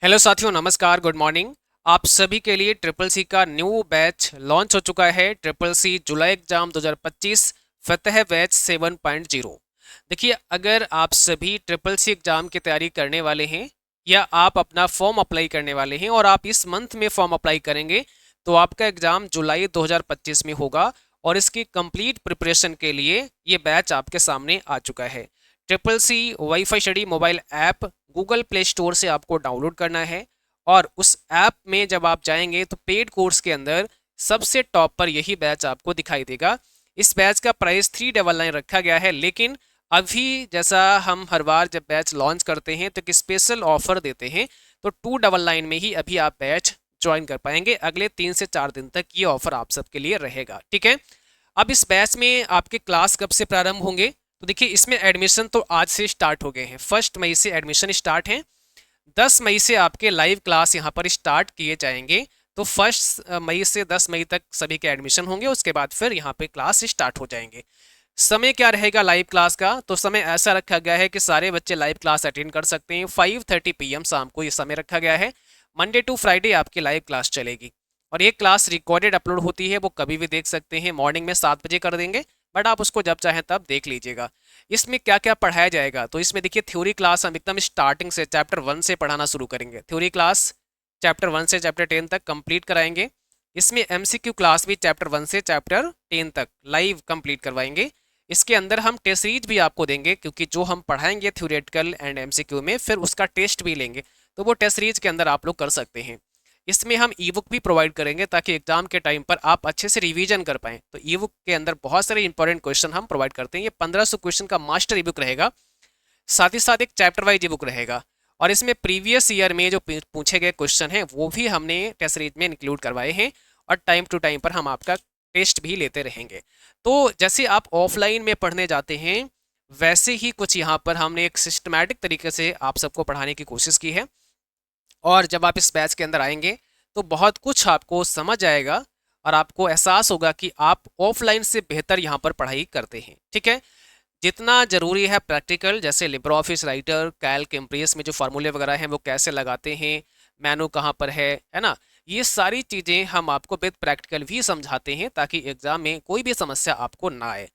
Hello साथियों, नमस्कार, good morning. आप सभी के लिए ट्रिपल सी का न्यू बैच लॉन्च हो चुका है। ट्रिपल सी जुलाई एग्जाम 2025 फतह बैच 7.0। देखिए, अगर आप सभी ट्रिपल सी एग्जाम की तैयारी करने वाले हैं या आप अपना फॉर्म अप्लाई करने वाले हैं और आप इस मंथ में फॉर्म अप्लाई करेंगे तो आपका एग्जाम जुलाई 2025 में होगा। और इसकी कंप्लीट प्रिपरेशन के लिए ये बैच आपके सामने आ चुका है। Triple C WiFi study mobile app Google Play Store से आपको डाउनलोड करना है और उस ऐप में जब आप जाएंगे तो पेड कोर्स के अंदर सबसे टॉप पर यही बैच आपको दिखाई देगा। इस बैच का प्राइस 399 रखा गया है, लेकिन अभी जैसा हम हर बार जब बैच लॉन्च करते हैं तो एक स्पेशल ऑफर देते हैं, तो 299 में ही अभी आप बैच ज्वाइन कर पाएंगे। अगले 3 से 4 दिन तक ये ऑफर आप सबके लिए रहेगा, ठीक है। अब इस बैच में आपके क्लास कब से प्रारंभ होंगे? तो देखिए, इसमें एडमिशन तो आज से स्टार्ट हो गए हैं। 1 मई से एडमिशन स्टार्ट हैं। 10 मई से आपके लाइव क्लास यहाँ पर स्टार्ट किए जाएंगे। तो 1 मई से 10 मई तक सभी के एडमिशन होंगे, उसके बाद फिर यहाँ पे क्लास स्टार्ट हो जाएंगे। समय क्या रहेगा लाइव क्लास का? तो समय ऐसा रखा गया है कि सारे बच्चे लाइव क्लास अटेंड कर सकते हैं। 5:30 PM शाम को ये समय रखा गया है। मंडे टू फ्राइडे आपकी लाइव क्लास चलेगी और ये क्लास रिकॉर्डेड अपलोड होती है, वो कभी भी देख सकते हैं। मॉर्निंग में 7 बजे कर देंगे, बट आप उसको जब चाहें तब देख लीजिएगा। इसमें क्या क्या पढ़ाया जाएगा? तो इसमें देखिए, थ्योरी क्लास हम एकदम स्टार्टिंग से चैप्टर 1 से पढ़ाना शुरू करेंगे। थ्योरी क्लास चैप्टर 1 से चैप्टर 10 तक कंप्लीट कराएंगे। इसमें MCQ क्लास भी चैप्टर 1 से चैप्टर 10 तक लाइव कंप्लीट करवाएंगे। इसके अंदर हम टेस्ट सीरीज भी आपको देंगे, क्योंकि जो हम पढ़ाएंगे थ्योरेटिकल एंड MCQ में, फिर उसका टेस्ट भी लेंगे, तो वो टेस्ट सीरीज के अंदर आप लोग कर सकते हैं। इसमें हम ई बुक भी प्रोवाइड करेंगे ताकि एग्जाम के टाइम पर आप अच्छे से रिवीजन कर पाएं। तो ई बुक के अंदर बहुत सारे इंपॉर्टेंट क्वेश्चन हम प्रोवाइड करते हैं। ये 1500 क्वेश्चन का मास्टर ई बुक रहेगा, साथ ही साथ एक चैप्टर वाइज ई बुक रहेगा। और इसमें प्रीवियस ईयर में जो पूछे गए क्वेश्चन हैं वो भी हमने टेस्ट सीरीज में इंक्लूड करवाए हैं, और टाइम टू टाइम पर हम आपका टेस्ट भी लेते रहेंगे। तो जैसे आप ऑफलाइन में पढ़ने जाते हैं, वैसे ही कुछ यहाँ पर हमने एक सिस्टमैटिक तरीके से आप सबको पढ़ाने की कोशिश की है। और जब आप इस बैच के अंदर आएंगे तो बहुत कुछ आपको समझ आएगा और आपको एहसास होगा कि आप ऑफलाइन से बेहतर यहाँ पर पढ़ाई करते हैं, ठीक है। जितना ज़रूरी है प्रैक्टिकल, जैसे Libre office writer, Calc, impress में जो फार्मूले वगैरह हैं वो कैसे लगाते हैं, मेनू कहाँ पर है ना, ये सारी चीज़ें हम आपको विद प्रैक्टिकल भी समझाते हैं ताकि एग्जाम में कोई भी समस्या आपको ना आए।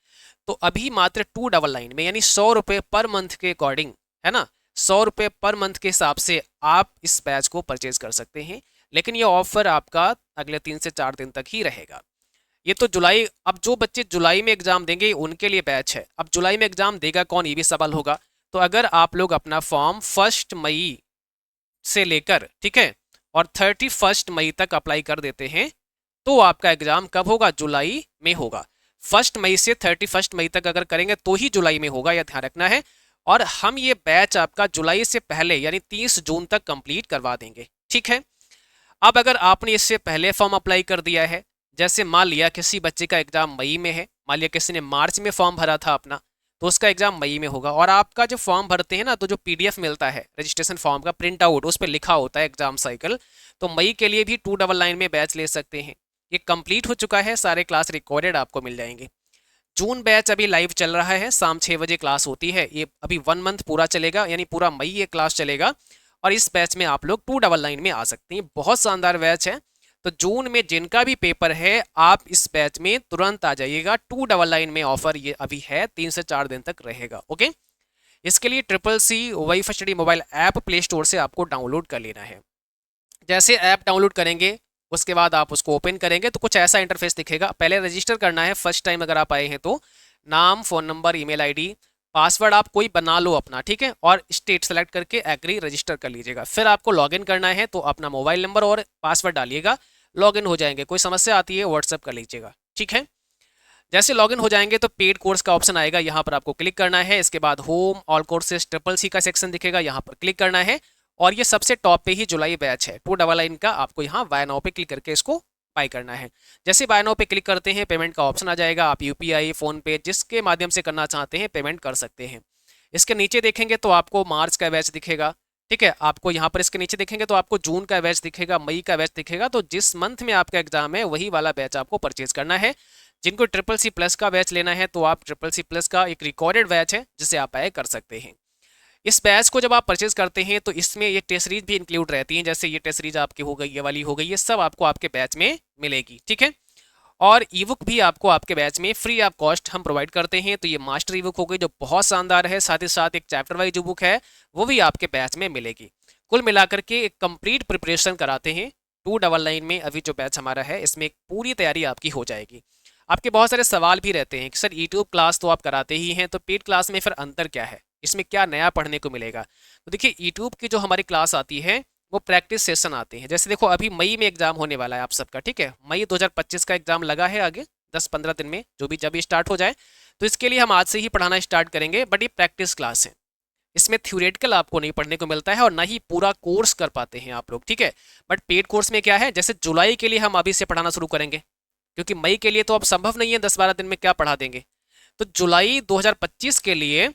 तो अभी मात्र 299 में, यानी 100 रुपये पर मंथ के अकॉर्डिंग, है ना, 100 रुपये पर मंथ के हिसाब से आप इस बैच को परचेज कर सकते हैं। लेकिन ये ऑफर आपका अगले 3 से 4 दिन तक ही रहेगा। ये तो जुलाई, अब जो बच्चे जुलाई में एग्जाम देंगे उनके लिए बैच है। अब जुलाई में एग्जाम देगा कौन, ये भी सवाल होगा। तो अगर आप लोग अपना फॉर्म 1 मई से लेकर, ठीक है, और 31 मई तक अप्लाई कर देते हैं तो आपका एग्जाम कब होगा? जुलाई में होगा। 1 मई से 31 मई तक अगर करेंगे तो ही जुलाई में होगा, यह ध्यान रखना है। और हम ये बैच आपका जुलाई से पहले यानी 30 जून तक कंप्लीट करवा देंगे, ठीक है। अब अगर आपने इससे पहले फॉर्म अप्लाई कर दिया है, जैसे मान लिया किसी बच्चे का एग्जाम मई में है, मान लिया किसी ने मार्च में फॉर्म भरा था अपना, तो उसका एग्जाम मई में होगा। और आपका जो फॉर्म भरते हैं ना, तो जो PDF मिलता है रजिस्ट्रेशन फॉर्म का प्रिंट आउट, उस पर लिखा होता है एग्जाम साइकिल। तो मई के लिए भी 299 में बैच ले सकते हैं। ये कंप्लीट हो चुका है, सारे क्लास रिकॉर्डेड आपको मिल जाएंगे। जून बैच अभी लाइव चल रहा है, शाम 6 बजे क्लास होती है। ये अभी 1 मंथ पूरा चलेगा, यानी पूरा मई ये क्लास चलेगा। और इस बैच में आप लोग 299 में आ सकते हैं। बहुत शानदार बैच है। तो जून में जिनका भी पेपर है, आप इस बैच में तुरंत आ जाइएगा। 299 में ऑफर ये अभी है, 3 से 4 दिन तक रहेगा, ओके। इसके लिए triple C WiFi study mobile app Play Store से आपको डाउनलोड कर लेना है। जैसे ऐप डाउनलोड करेंगे उसके बाद आप उसको ओपन करेंगे तो कुछ ऐसा इंटरफेस दिखेगा। पहले रजिस्टर करना है, फर्स्ट टाइम अगर आप आए हैं तो। नाम, phone number, email ID, password आप कोई बना लो अपना, ठीक है, और स्टेट सेलेक्ट करके एग्री रजिस्टर कर लीजिएगा। फिर आपको लॉगिन करना है, तो अपना मोबाइल नंबर और पासवर्ड डालिएगा, लॉगिन हो जाएंगे। कोई समस्या आती है व्हाट्सएप कर लीजिएगा, ठीक है। जैसे लॉगिन हो जाएंगे तो पेड कोर्स का ऑप्शन आएगा, यहाँ पर आपको क्लिक करना है। इसके बाद home all courses triple C का सेक्शन दिखेगा, यहाँ पर क्लिक करना है। और ये सबसे टॉप पे ही जुलाई बैच है 299 का, आपको यहाँ बाय नाउ पे क्लिक करके इसको बाय करना है। जैसे बाय नाउ पे क्लिक करते हैं, पेमेंट का ऑप्शन आ जाएगा। आप UPI, फोन पे, जिसके माध्यम से करना चाहते हैं पेमेंट कर सकते हैं। इसके नीचे देखेंगे तो आपको मार्च का बैच दिखेगा, ठीक है। आपको यहाँ पर इसके नीचे देखेंगे तो आपको जून का बैच दिखेगा, मई का बैच दिखेगा। तो जिस मंथ में आपका एग्जाम है वही वाला बैच आपको परचेज करना है। जिनको ट्रिपल सी प्लस का बैच लेना है तो आप ट्रिपल सी प्लस का एक रिकॉर्डेड बैच है जिसे आप बाय कर सकते हैं। इस बैच को जब आप परचेज करते हैं तो इसमें ये टेस्ट सीरीज भी इंक्लूड रहती हैं, जैसे ये टेस्ट सीरीज आपकी हो गई, ये वाली हो गई, ये सब आपको आपके बैच में मिलेगी, ठीक है। और ई बुक भी आपको आपके बैच में फ्री ऑफ कॉस्ट हम प्रोवाइड करते हैं। तो ये मास्टर ई बुक हो गई जो बहुत शानदार है, साथ ही साथ एक चैप्टर वाइज जो बुक है वो भी आपके बैच में मिलेगी। कुल मिलाकर के एक कंप्लीट प्रिपरेशन कराते हैं 299 में। अभी जो बैच हमारा है इसमें एक पूरी तैयारी आपकी हो जाएगी। आपके बहुत सारे सवाल भी रहते हैं कि सर यूट्यूब क्लास तो आप कराते ही हैं, तो पेड क्लास में फिर अंतर क्या है, इसमें क्या नया पढ़ने को मिलेगा। तो देखिए यूट्यूब की जो हमारी क्लास आती है वो प्रैक्टिस सेशन आते हैं। जैसे देखो अभी मई में एग्जाम होने वाला है आप सबका, ठीक है, मई 2025 का एग्जाम लगा है आगे 10-15 दिन में, जो भी जब स्टार्ट हो जाए। तो इसके लिए हम आज से ही पढ़ाना स्टार्ट करेंगे, बट ये प्रैक्टिस क्लास है, इसमें थ्योरेटिकल आपको नहीं पढ़ने को मिलता है और ना ही पूरा कोर्स कर पाते हैं आप लोग, ठीक है। बट पेड कोर्स में क्या है, जैसे जुलाई के लिए हम अभी से पढ़ाना शुरू करेंगे, क्योंकि मई के लिए तो अब संभव नहीं है, 10-12 दिन में क्या पढ़ा देंगे। तो जुलाई 2025 के लिए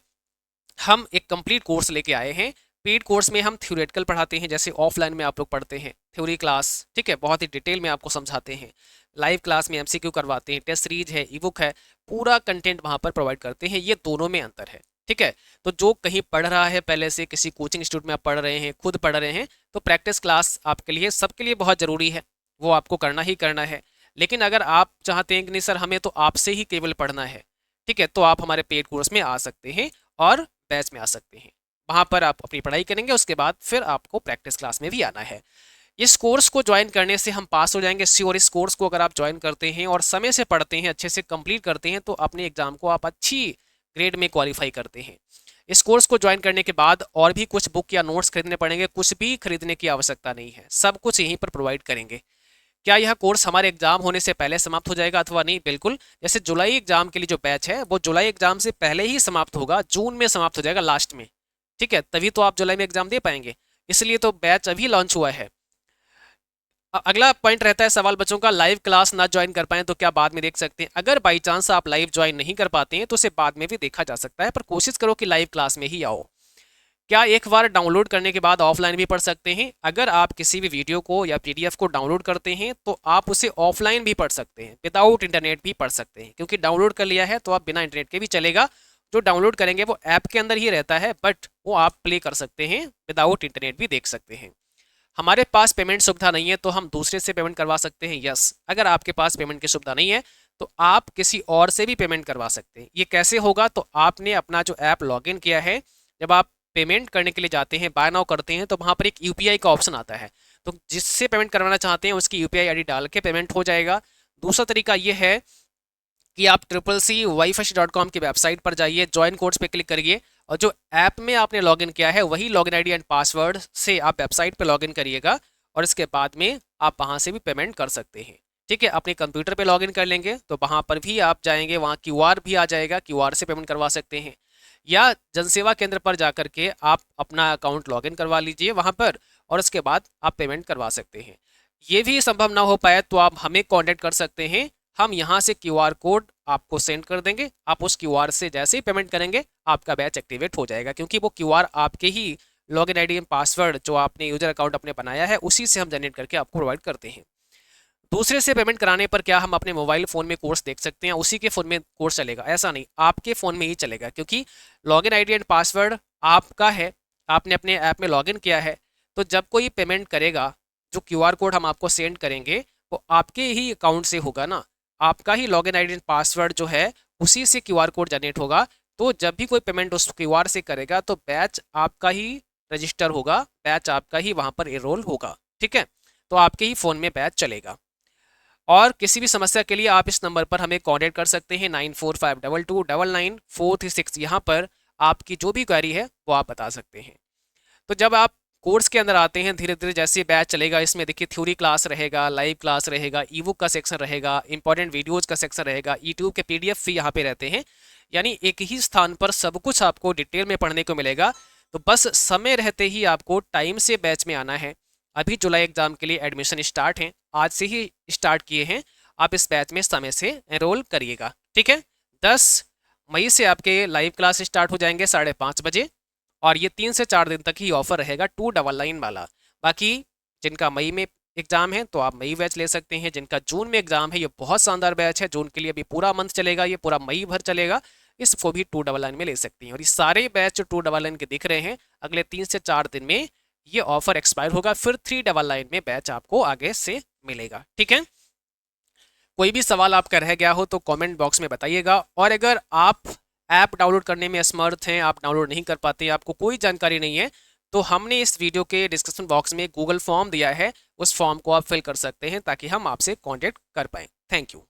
हम एक कंप्लीट कोर्स लेके आए हैं। पेड कोर्स में हम थ्योरेटिकल पढ़ाते हैं, जैसे ऑफलाइन में आप लोग पढ़ते हैं थ्योरी क्लास, ठीक है, बहुत ही डिटेल में आपको समझाते हैं। लाइव क्लास में एमसीक्यू करवाते हैं, टेस्ट सीरीज है, ई बुक है, पूरा कंटेंट वहाँ पर प्रोवाइड करते हैं। ये दोनों में अंतर है, ठीक है। तो जो कहीं पढ़ रहा है पहले से, किसी कोचिंग इंस्टीट्यूट में आप पढ़ रहे हैं, खुद पढ़ रहे हैं, तो प्रैक्टिस क्लास आपके लिए सबके लिए बहुत ज़रूरी है, वो आपको करना ही करना है। लेकिन अगर आप चाहते हैं कि नहीं सर हमें तो आपसे ही केवल पढ़ना है, ठीक है, तो आप हमारे पेड कोर्स में आ सकते हैं और बैच में आ सकते हैं। वहाँ पर आप अपनी पढ़ाई करेंगे, उसके बाद फिर आपको प्रैक्टिस क्लास में भी आना है। इस कोर्स को ज्वाइन करने से हम पास हो जाएंगे श्योर। इस कोर्स को अगर आप ज्वाइन करते हैं और समय से पढ़ते हैं, अच्छे से कंप्लीट करते हैं, तो अपने एग्जाम को आप अच्छी ग्रेड में क्वालिफाई करते हैं। इस कोर्स को ज्वाइन करने के बाद और भी कुछ बुक या नोट्स खरीदने पड़ेंगे, कुछ भी खरीदने की आवश्यकता नहीं है, सब कुछ यहीं पर प्रोवाइड करेंगे। क्या यह कोर्स हमारे एग्जाम होने से पहले समाप्त हो जाएगा अथवा नहीं? बिल्कुल, जैसे जुलाई एग्जाम के लिए जो बैच है वो जुलाई एग्जाम से पहले ही समाप्त होगा, जून में समाप्त हो जाएगा लास्ट में, ठीक है, तभी तो आप जुलाई में एग्जाम दे पाएंगे, इसलिए तो बैच अभी लॉन्च हुआ है। अगला पॉइंट रहता है सवाल बच्चों का, लाइव क्लास ना ज्वाइन कर पाए तो क्या बाद में देख सकते हैं? अगर बाई चांस आप लाइव ज्वाइन नहीं कर पाते हैं तो उसे बाद में भी देखा जा सकता है, पर कोशिश करो कि लाइव क्लास में ही आओ। क्या एक बार डाउनलोड करने के बाद ऑफलाइन भी पढ़ सकते हैं? अगर आप किसी भी वीडियो को या पीडीएफ को डाउनलोड करते हैं तो आप उसे ऑफलाइन भी पढ़ सकते हैं, विदाउट इंटरनेट भी पढ़ सकते हैं, क्योंकि डाउनलोड कर लिया है तो आप बिना इंटरनेट के भी चलेगा। जो डाउनलोड करेंगे वो ऐप के अंदर ही रहता है, बट वो आप प्ले कर सकते हैं, विदाउट इंटरनेट भी देख सकते हैं। हमारे पास पेमेंट सुविधा नहीं है तो हम दूसरे से पेमेंट करवा सकते हैं, यस। अगर आपके पास पेमेंट की सुविधा नहीं है तो आप किसी और से भी पेमेंट करवा सकते हैं। ये कैसे होगा? तो आपने अपना जो ऐप लॉगिन किया है, जब आप पेमेंट करने के लिए जाते हैं, बाय नाउ करते हैं, तो वहाँ पर एक यूपीआई का ऑप्शन आता है, तो जिससे पेमेंट करवाना चाहते हैं उसकी यूपीआई आईडी डाल के पेमेंट हो जाएगा। दूसरा तरीका ये है कि आप CCCWiFi.com की वेबसाइट पर जाइए, ज्वाइन कोर्स पे क्लिक करिए और जो ऐप में आपने लॉगिन किया है वही लॉगिन आईडी एंड पासवर्ड से आप वेबसाइट पे लॉगिन करिएगा और इसके बाद में आप वहाँ से भी पेमेंट कर सकते हैं, ठीक है। अपने कंप्यूटर पे लॉगिन कर लेंगे तो वहाँ पर भी आप जाएंगे, वहाँ क्यूआर भी आ जाएगा, क्यूआर से पेमेंट करवा सकते हैं, या जनसेवा केंद्र पर जा करके आप अपना अकाउंट लॉगिन करवा लीजिए वहाँ पर और उसके बाद आप पेमेंट करवा सकते हैं। ये भी संभव ना हो पाए तो आप हमें कॉन्टैक्ट कर सकते हैं, हम यहाँ से क्यूआर कोड आपको सेंड कर देंगे, आप उस क्यूआर से जैसे ही पेमेंट करेंगे आपका बैच एक्टिवेट हो जाएगा, क्योंकि वो क्यूआर आपके ही लॉगिन आईडी एंड पासवर्ड जो आपने यूजर अकाउंट अपने बनाया है उसी से हम जनरेट करके आपको प्रोवाइड करते हैं। दूसरे से पेमेंट कराने पर क्या हम अपने मोबाइल फ़ोन में कोर्स देख सकते हैं, उसी के फ़ोन में कोर्स चलेगा? ऐसा नहीं, आपके फ़ोन में ही चलेगा, क्योंकि लॉगिन आईडी एंड पासवर्ड आपका है, आपने अपने ऐप में लॉगिन किया है। तो जब कोई पेमेंट करेगा, जो क्यूआर कोड हम आपको सेंड करेंगे वो आपके ही अकाउंट से होगा ना, आपका ही लॉगिन आईडी एंड पासवर्ड जो है उसी से क्यूआर कोड जनरेट होगा। तो जब भी कोई पेमेंट उस क्यूआर से करेगा तो बैच आपका ही रजिस्टर होगा, बैच आपका ही वहाँ पर एनरोल होगा, ठीक है। तो आपके ही फ़ोन में बैच चलेगा। और किसी भी समस्या के लिए आप इस नंबर पर हमें कॉन्टैक्ट कर सकते हैं 9452299436। यहाँ पर आपकी जो भी क्वेरी है वो आप बता सकते हैं। तो जब आप कोर्स के अंदर आते हैं, धीरे धीरे जैसे बैच चलेगा, इसमें देखिए थ्योरी क्लास रहेगा, लाइव क्लास रहेगा, ई बुक का सेक्शन रहेगा, इंपॉर्टेंट वीडियोज़ का सेक्शन रहेगा, यूट्यूब के पीडीएफ भी यहाँ पे रहते हैं, यानी एक ही स्थान पर सब कुछ आपको डिटेल में पढ़ने को मिलेगा। तो बस समय रहते ही आपको टाइम से बैच में आना है। अभी जुलाई एग्जाम के लिए एडमिशन स्टार्ट हैं, आज से ही स्टार्ट किए हैं, आप इस बैच में समय से एनरोल करिएगा, ठीक है। 10 मई से आपके लाइव क्लास स्टार्ट हो जाएंगे 5:30 बजे और ये 3 से 4 दिन तक ही ऑफर रहेगा 299 वाला। बाकी जिनका मई में एग्जाम है तो आप मई बैच ले सकते हैं, जिनका जून में एग्जाम है ये बहुत शानदार बैच है, जून के लिए अभी पूरा मंथ चलेगा, ये पूरा मई भर चलेगा, इसको भी 299 में ले सकती हैं। और ये सारे बैच जो 299 के दिख रहे हैं अगले 3 से 4 दिन में ये ऑफर एक्सपायर होगा, फिर 399 में बैच आपको आगे से मिलेगा। ठीक है, कोई भी सवाल आपका रह गया हो तो कमेंट बॉक्स में बताइएगा। और अगर आप ऐप डाउनलोड करने में असमर्थ हैं, आप डाउनलोड नहीं कर पाते, आपको कोई जानकारी नहीं है, तो हमने इस वीडियो के डिस्क्रिप्शन बॉक्स में गूगल फॉर्म दिया है, उस फॉर्म को आप फिल कर सकते हैं ताकि हम आपसे कांटेक्ट कर पाएँ। Thank you.